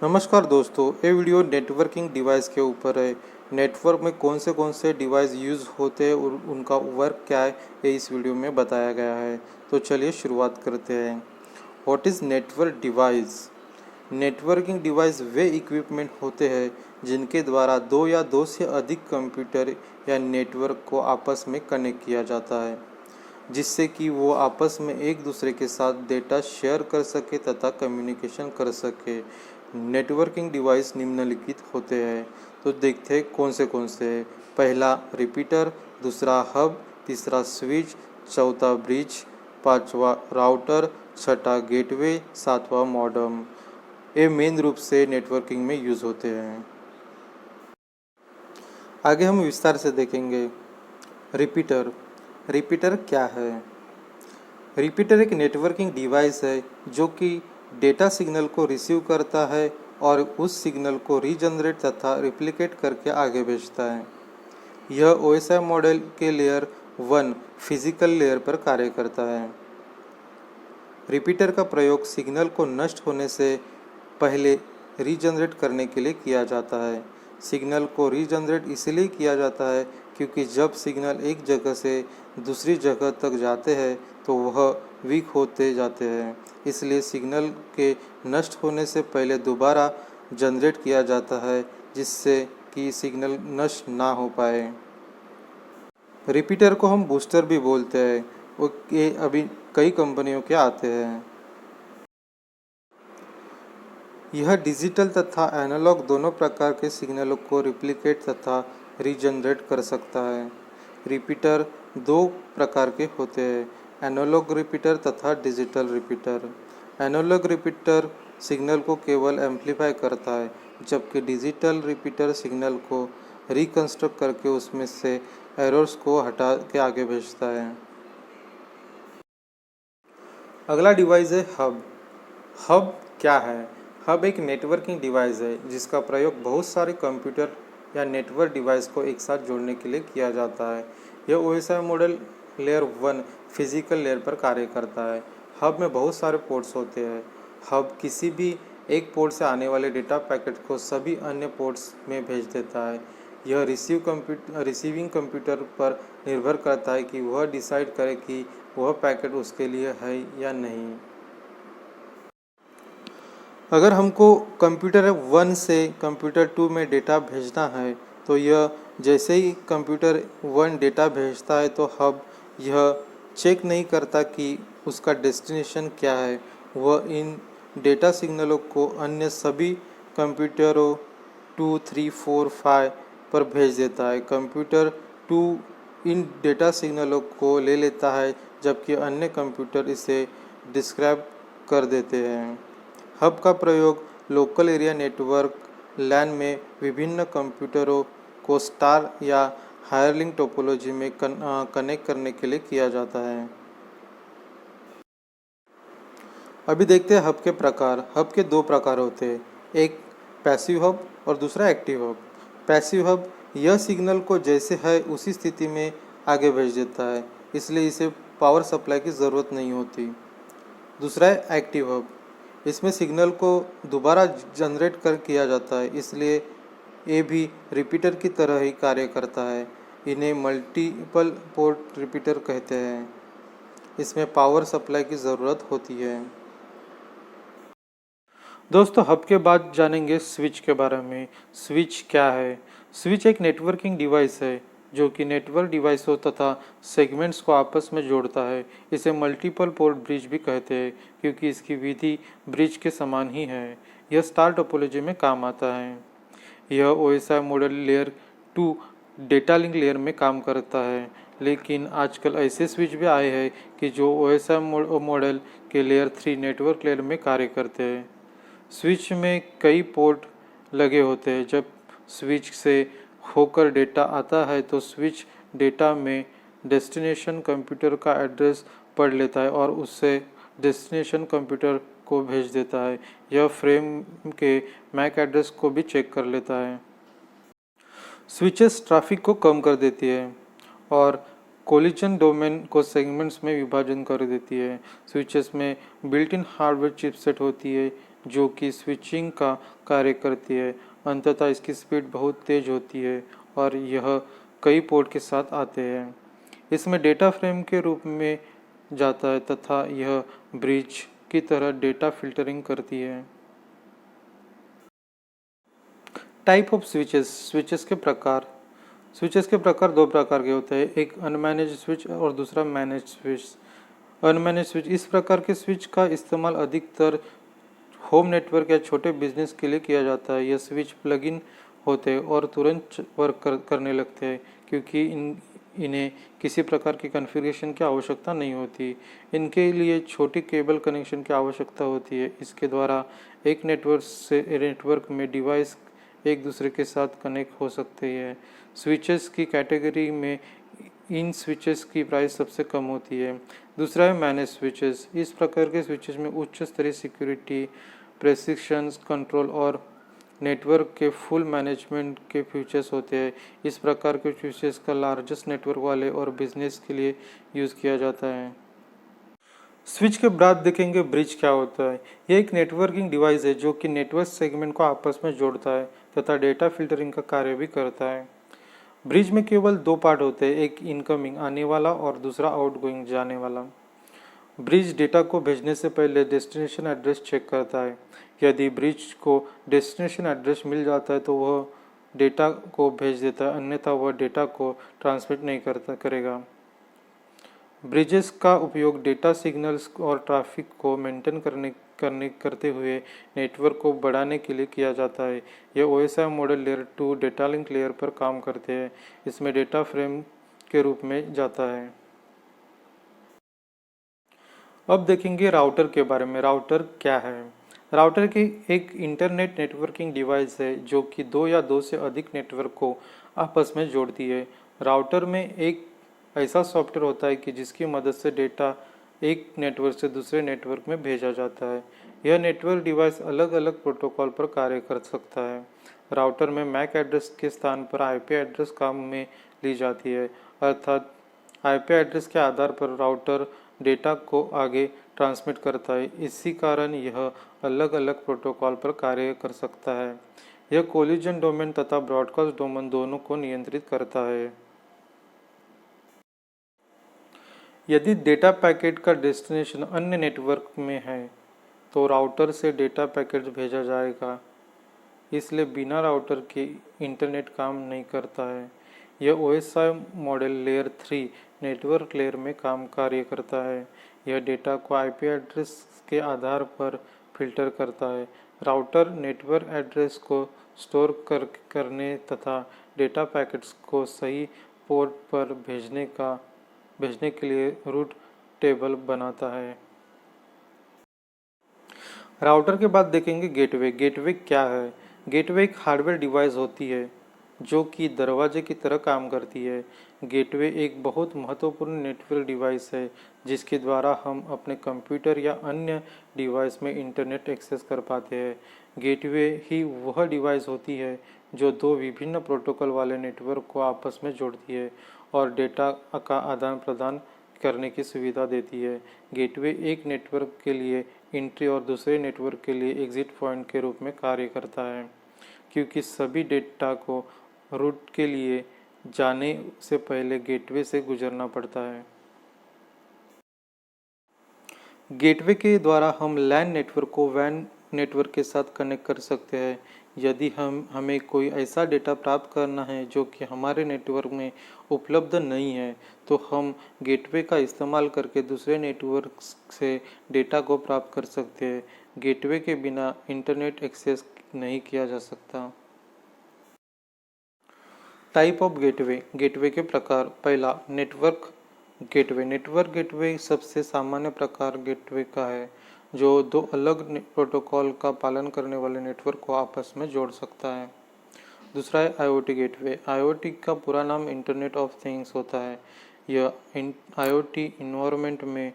नमस्कार दोस्तों, ये वीडियो नेटवर्किंग डिवाइस के ऊपर है। नेटवर्क में कौन से डिवाइस यूज़ होते हैं और उनका वर्क क्या है, ये इस वीडियो में बताया गया है। तो चलिए शुरुआत करते हैं। What is network device? Networking device way equipment होते हैं जिनके द्वारा दो या दो से अधिक कंप्यूटर या नेटवर्क को आपस में कनेक्ट किया जाता है, जिससे कि वो आपस में एक दूसरे के साथ डेटा शेयर कर सके तथा कम्युनिकेशन कर सके। नेटवर्किंग डिवाइस निम्नलिखित होते हैं, तो देखते हैं कौन से हैं। पहला रिपीटर, दूसरा हब, तीसरा स्विच, चौथा ब्रिज, पांचवा राउटर, छठा गेटवे, सातवां मॉडेम। ये मेन रूप से नेटवर्किंग में यूज़ होते हैं। आगे हम विस्तार से देखेंगे। रिपीटर। रिपीटर क्या है? रिपीटर एक नेटवर्किंग डिवाइस है जो कि डेटा सिग्नल को रिसीव करता है और उस सिग्नल को रीजनरेट तथा रिप्लिकेट करके आगे भेजता है। यह OSI मॉडल के लेयर 1 फिजिकल लेयर पर कार्य करता है। रिपीटर का प्रयोग सिग्नल को नष्ट होने से पहले रीजनरेट करने के लिए किया जाता है। सिग्नल को रीजनरेट इसलिए किया जाता है क्योंकि जब सिग्नल एक जगह से दूसरी जगह तक जाते हैं तो वह वीक होते जाते हैं, इसलिए सिग्नल के नष्ट होने से पहले दोबारा जनरेट किया जाता है जिससे कि सिग्नल नष्ट ना हो पाए। रिपीटर को हम बूस्टर भी बोलते हैं। वो ये अभी कई कंपनियों के आते हैं। यह डिजिटल तथा एनालॉग दोनों प्रकार के सिग्नलों को रिप्लिकेट तथा रीजनरेट कर सकता है। रिपीटर दो प्रकार के होते हैं, एनालॉग रिपीटर तथा digital repeater. Analog repeater signal को केवल एम्पलीफाई करता है, जबकि डिजिटल रिपीटर सिग्नल को रिकंस्ट्रक्ट करके उसमें से एरर्स को हटा के आगे भेजता है। अगला डिवाइस है हब। हब क्या है? हब एक नेटवर्किंग डिवाइस है जिसका प्रयोग बहुत सारे कंप्यूटर या नेटवर्क डिवाइस को एक साथ जोड़ने के लिए किया जाता है। यह OSI model layer 1 physical layer पर कार्य करता है। हब में बहुत सारे पोर्ट्स होते हैं। हब किसी भी एक पोर्ट से आने वाले डेटा पैकेट को सभी अन्य पोर्ट्स में भेज देता है। यह रिसीविंग कंप्यूटर पर निर्भर करता है कि वह डिसाइड करे कि वह पैकेट उसके लिए है या नहीं। अगर हमको कंप्यूटर 1 से कंप्यूटर 2 में डेटा भेजना है तो यह जैसे ही कंप्यूटर 1 डेटा भेजता है तो हब यह चेक नहीं करता कि उसका डेस्टिनेशन क्या है। वह इन डेटा सिग्नलों को अन्य सभी कंप्यूटरों 2, 3, 4, 5 पर भेज देता है। कंप्यूटर 2 इन डेटा सिग्नलों को ले लेता है जबकि अन्य कंप्यूटर इसे डिस्क्राइब कर देते हैं। हब का प्रयोग लोकल एरिया नेटवर्क LAN में विभिन्न कंप्यूटरों को स्टार या हायर लिंक टोपोलॉजी में कनेक्ट करने के लिए किया जाता है। अभी देखते हैं हब के प्रकार। हब के दो प्रकार होते हैं, एक पैसिव हब और दूसरा एक्टिव हब। पैसिव हब यह सिग्नल को जैसे है उसी स्थिति में आगे भेज देता है, इसलिए इसे पावर सप्लाई की ज़रूरत नहीं होती। दूसरा है एक्टिव हब। इसमें सिग्नल को दोबारा जनरेट कर किया जाता है, इसलिए ये भी रिपीटर की तरह ही कार्य करता है। इन्हें मल्टीपल पोर्ट रिपीटर कहते हैं। इसमें पावर सप्लाई की ज़रूरत होती है। दोस्तों, हब के बाद जानेंगे स्विच के बारे में। स्विच क्या है? स्विच एक नेटवर्किंग डिवाइस है जो कि नेटवर्क डिवाइसों तथा सेगमेंट्स को आपस में जोड़ता है। इसे मल्टीपल पोर्ट ब्रिज भी कहते हैं क्योंकि इसकी विधि ब्रिज के समान ही है। यह स्टार टोपोलॉजी में काम आता है। यह OSI model layer 2 data link layer में काम करता है, लेकिन आजकल ऐसे स्विच भी आए हैं कि जो OSI मॉडल के लेयर 3 नेटवर्क लेयर में कार्य करते हैं। स्विच में कई पोर्ट लगे होते हैं। जब स्विच से होकर डेटा आता है तो स्विच डेटा में डेस्टिनेशन कंप्यूटर का एड्रेस पढ़ लेता है और उससे डेस्टिनेशन कंप्यूटर को भेज देता है। यह फ्रेम के मैक एड्रेस को भी चेक कर लेता है। स्विचेस ट्रैफिक को कम कर देती है और कोलिजन डोमेन को सेगमेंट्स में विभाजन कर देती है। स्विचेस में बिल्ट इन हार्डवेयर चिपसेट होती है जो कि स्विचिंग का कार्य करती है। अंततः इसकी स्पीड बहुत तेज होती है और यह कई पोर्ट के साथ आते हैं। इसमें डेटा फ्रेम के रूप में जाता है तथा यह ब्रिज की तरह डेटा फिल्टरिंग करती है। टाइप ऑफ स्विचेस, स्विचेस के प्रकार दो प्रकार के होते हैं, एक अनमैनेज स्विच और दूसरा मैनेज स्विच। अनमैनेज स्विच, इस प्रकार के स्विच का इस्तेमाल अधिकतर होम नेटवर्क या छोटे बिजनेस के लिए किया जाता है। यह स्विच प्लग इन होते हैं और तुरंत करने लगते हैं क्योंकि इन्हें किसी प्रकार की कॉन्फ़िगरेशन की आवश्यकता नहीं होती। इनके लिए छोटी केबल कनेक्शन की आवश्यकता होती है। इसके द्वारा एक नेटवर्क में डिवाइस एक दूसरे के साथ कनेक्ट हो सकते हैं। स्विचेस की कैटेगरी में इन स्विचेस की प्राइस सबसे कम होती है। दूसरा है मैनेज स्विचेस। इस प्रकार के स्विचेस में उच्च स्तरीय सिक्योरिटी, प्रेसिशन कंट्रोल और नेटवर्क के फुल मैनेजमेंट के फीचर्स होते हैं। इस प्रकार के स्विचेस का लार्जेस्ट नेटवर्क वाले और बिजनेस के लिए यूज़ किया जाता है। स्विच के बाद देखेंगे ब्रिज क्या होता है। यह एक नेटवर्किंग डिवाइस है जो कि नेटवर्क सेगमेंट को आपस में जोड़ता है तथा डेटा फिल्टरिंग का कार्य भी करता है। ब्रिज में केवल दो पार्ट होते हैं, एक इनकमिंग आने वाला और दूसरा आउटगोइंग जाने वाला। ब्रिज डेटा को भेजने से पहले डेस्टिनेशन एड्रेस चेक करता है। यदि ब्रिज को डेस्टिनेशन एड्रेस मिल जाता है तो वह डेटा को भेज देता है, अन्यथा वह डेटा को ट्रांसमिट नहीं करेगा। ब्रिजेस का उपयोग डेटा सिग्नल्स और ट्रैफिक को मेंटेन करते हुए नेटवर्क को बढ़ाने के लिए किया जाता है। यह OSI model layer 2 data link layer पर काम करते हैं। इसमें डेटा फ्रेम के रूप में जाता है। अब देखेंगे राउटर के बारे में। राउटर क्या है? राउटर की एक इंटरनेट नेटवर्किंग डिवाइस है जो कि दो या दो से अधिक नेटवर्क को आपस में जोड़ती है। राउटर में एक ऐसा सॉफ्टवेयर होता है कि जिसकी मदद से डेटा एक नेटवर्क से दूसरे नेटवर्क में भेजा जाता है। यह नेटवर्क डिवाइस अलग अलग प्रोटोकॉल पर कार्य कर सकता है। राउटर में मैक एड्रेस के स्थान पर IP एड्रेस काम में ली जाती है, अर्थात IP एड्रेस के आधार पर राउटर डेटा को आगे ट्रांसमिट करता है। इसी कारण यह अलग अलग प्रोटोकॉल पर कार्य कर सकता है। यह कोलिजन डोमेन तथा ब्रॉडकास्ट डोमेन दोनों को नियंत्रित करता है। यदि डेटा पैकेट का डेस्टिनेशन अन्य नेटवर्क में है तो राउटर से डेटा पैकेट भेजा जाएगा, इसलिए बिना राउटर के इंटरनेट काम नहीं करता है। यह OSI model layer 3 network layer में कार्य करता है। यह डेटा को IP एड्रेस के आधार पर फिल्टर करता है। राउटर नेटवर्क एड्रेस को स्टोर करने तथा डेटा पैकेट्स को सही पोर्ट पर भेजने के लिए रूट टेबल बनाता है। राउटर के बाद देखेंगे गेटवे। गेटवे क्या है? गेटवे एक हार्डवेयर डिवाइस होती है जो कि दरवाजे की तरह काम करती है। गेटवे एक बहुत महत्वपूर्ण नेटवर्क डिवाइस है जिसके द्वारा हम अपने कंप्यूटर या अन्य डिवाइस में इंटरनेट एक्सेस कर पाते हैं। गेटवे ही वह डिवाइस होती है जो दो विभिन्न प्रोटोकॉल वाले नेटवर्क को आपस में जोड़ती है और डेटा का आदान प्रदान करने की सुविधा देती है। गेटवे एक नेटवर्क के लिए एंट्री और दूसरे नेटवर्क के लिए एग्जिट पॉइंट के रूप में कार्य करता है, क्योंकि सभी डेटा को रूट के लिए जाने से पहले गेटवे से गुजरना पड़ता है। गेटवे के द्वारा हम लैन नेटवर्क को वैन नेटवर्क के साथ कनेक्ट कर सकते हैं। यदि हमें कोई ऐसा डेटा प्राप्त करना है जो कि हमारे नेटवर्क में उपलब्ध नहीं है तो हम गेटवे का इस्तेमाल करके दूसरे नेटवर्क से डेटा को प्राप्त कर सकते हैं। गेटवे के बिना इंटरनेट एक्सेस नहीं किया जा सकता। Type of gateway. गेटवे के प्रकार। पहला, नेटवर्क गेटवे। नेटवर्क गेटवे सबसे सामान्य प्रकार गेटवे का है जो दो अलग प्रोटोकॉल का पालन करने वाले नेटवर्क को आपस में जोड़ सकता है। दूसरा है IoT गेटवे। IoT का पूरा नाम इंटरनेट ऑफ थिंग्स होता है। यह IoT इन्वायरमेंट में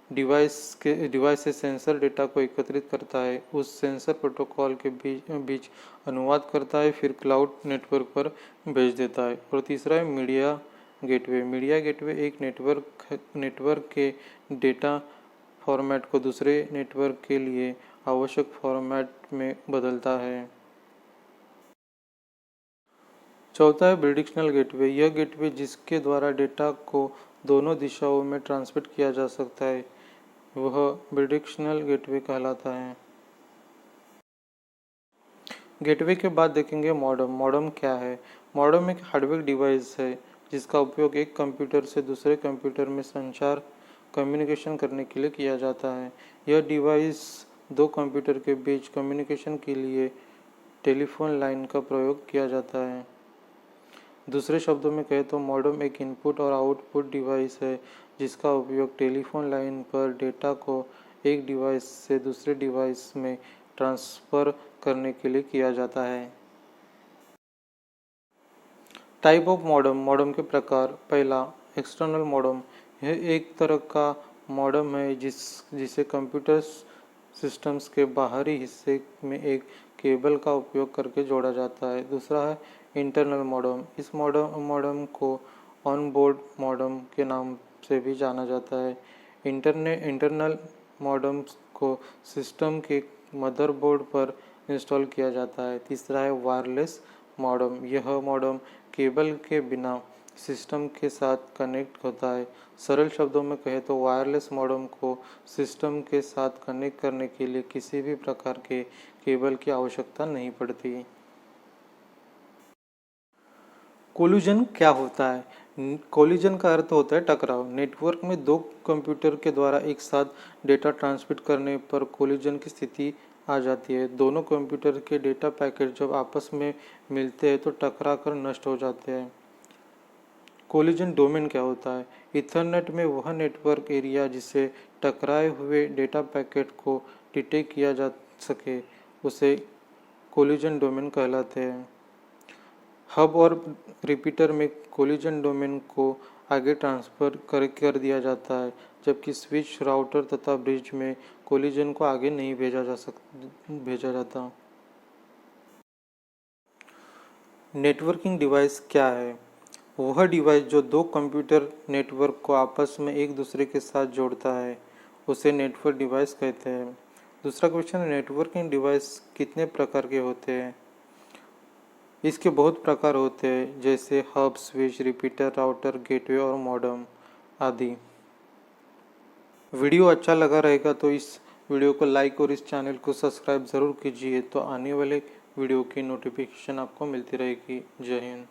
डिवाइस से सेंसर डेटा को एकत्रित करता है, उस सेंसर प्रोटोकॉल के बीच अनुवाद करता है, फिर क्लाउड नेटवर्क पर भेज देता है। और तीसरा है मीडिया गेटवे। मीडिया गेटवे एक नेटवर्क के डेटा फॉर्मेट को दूसरे नेटवर्क के लिए आवश्यक फॉर्मेट में बदलता है। चौथा है बिडिरेक्शनल गेटवे। यह गेटवे जिसके द्वारा डेटा को दोनों दिशाओं में ट्रांसमिट किया जा सकता है वह बिडिरेक्शनल गेटवे कहलाता है। गेटवे के बाद देखेंगे मॉडेम। मॉडेम क्या है? मॉडेम एक हार्डवेयर डिवाइस है जिसका उपयोग एक कंप्यूटर से दूसरे कंप्यूटर में संचार कम्युनिकेशन करने के लिए किया जाता है। यह डिवाइस दो कंप्यूटर के बीच कम्युनिकेशन के लिए टेलीफोन लाइन का प्रयोग किया जाता है। दूसरे शब्दों में कहें तो मॉडेम एक इनपुट और आउटपुट डिवाइस है जिसका उपयोग टेलीफोन लाइन पर डेटा को एक डिवाइस से दूसरे डिवाइस में ट्रांसफ़र करने के लिए किया जाता है। Type of modem. मॉडेम के प्रकार। पहला, एक्सटर्नल मॉडेम। यह एक तरह का मॉडेम है जिसे कंप्यूटर सिस्टम्स के बाहरी हिस्से में एक केबल का उपयोग करके जोड़ा जाता है। दूसरा है इंटरनल मॉडेम। इस मॉडेम को ऑन बोर्ड मॉडेम के नाम से भी जाना जाता है। इंटरनल मॉडेम्स को सिस्टम के मदरबोर्ड पर इंस्टॉल किया जाता है। तीसरा है वायरलेस मॉडेम। यह मॉडेम केबल के बिना सिस्टम के साथ कनेक्ट होता है। सरल शब्दों में कहें तो वायरलेस मॉडेम को सिस्टम के साथ कनेक्ट करने के लिए किसी भी प्रकार के केबल की आवश्यकता नहीं पड़ती। कोलिजन क्या होता है? कोलिजन का अर्थ होता है टकराव। नेटवर्क में दो कंप्यूटर के द्वारा एक साथ डेटा ट्रांसमिट करने पर कोलिजन की स्थिति आ जाती है। दोनों कंप्यूटर के डेटा पैकेट जब आपस में मिलते हैं तो टकरा कर नष्ट हो जाते हैं। कोलिजन डोमेन क्या होता है? इथरनेट में वह नेटवर्क एरिया जिसे टकराए हुए डेटा पैकेट को डिटेक्ट किया जा सके उसे कोलिजन डोमेन कहलाते हैं। हब और रिपीटर में कोलिजन डोमेन को आगे ट्रांसफ़र कर दिया जाता है जबकि स्विच, राउटर तथा ब्रिज में कोलिजन को आगे नहीं भेजा जाता। नेटवर्किंग डिवाइस क्या है? वह डिवाइस जो दो कंप्यूटर नेटवर्क को आपस में एक दूसरे के साथ जोड़ता है उसे नेटवर्क डिवाइस कहते हैं। दूसरा क्वेश्चन है नेटवर्किंग डिवाइस कितने प्रकार के होते हैं? इसके बहुत प्रकार होते हैं जैसे hub, switch, repeater, router, gateway और मॉडेम आदि। वीडियो अच्छा लगा रहेगा तो इस वीडियो को लाइक और इस चैनल को सब्सक्राइब ज़रूर कीजिए तो आने वाले वीडियो की नोटिफिकेशन आपको मिलती रहेगी। जय हिंद।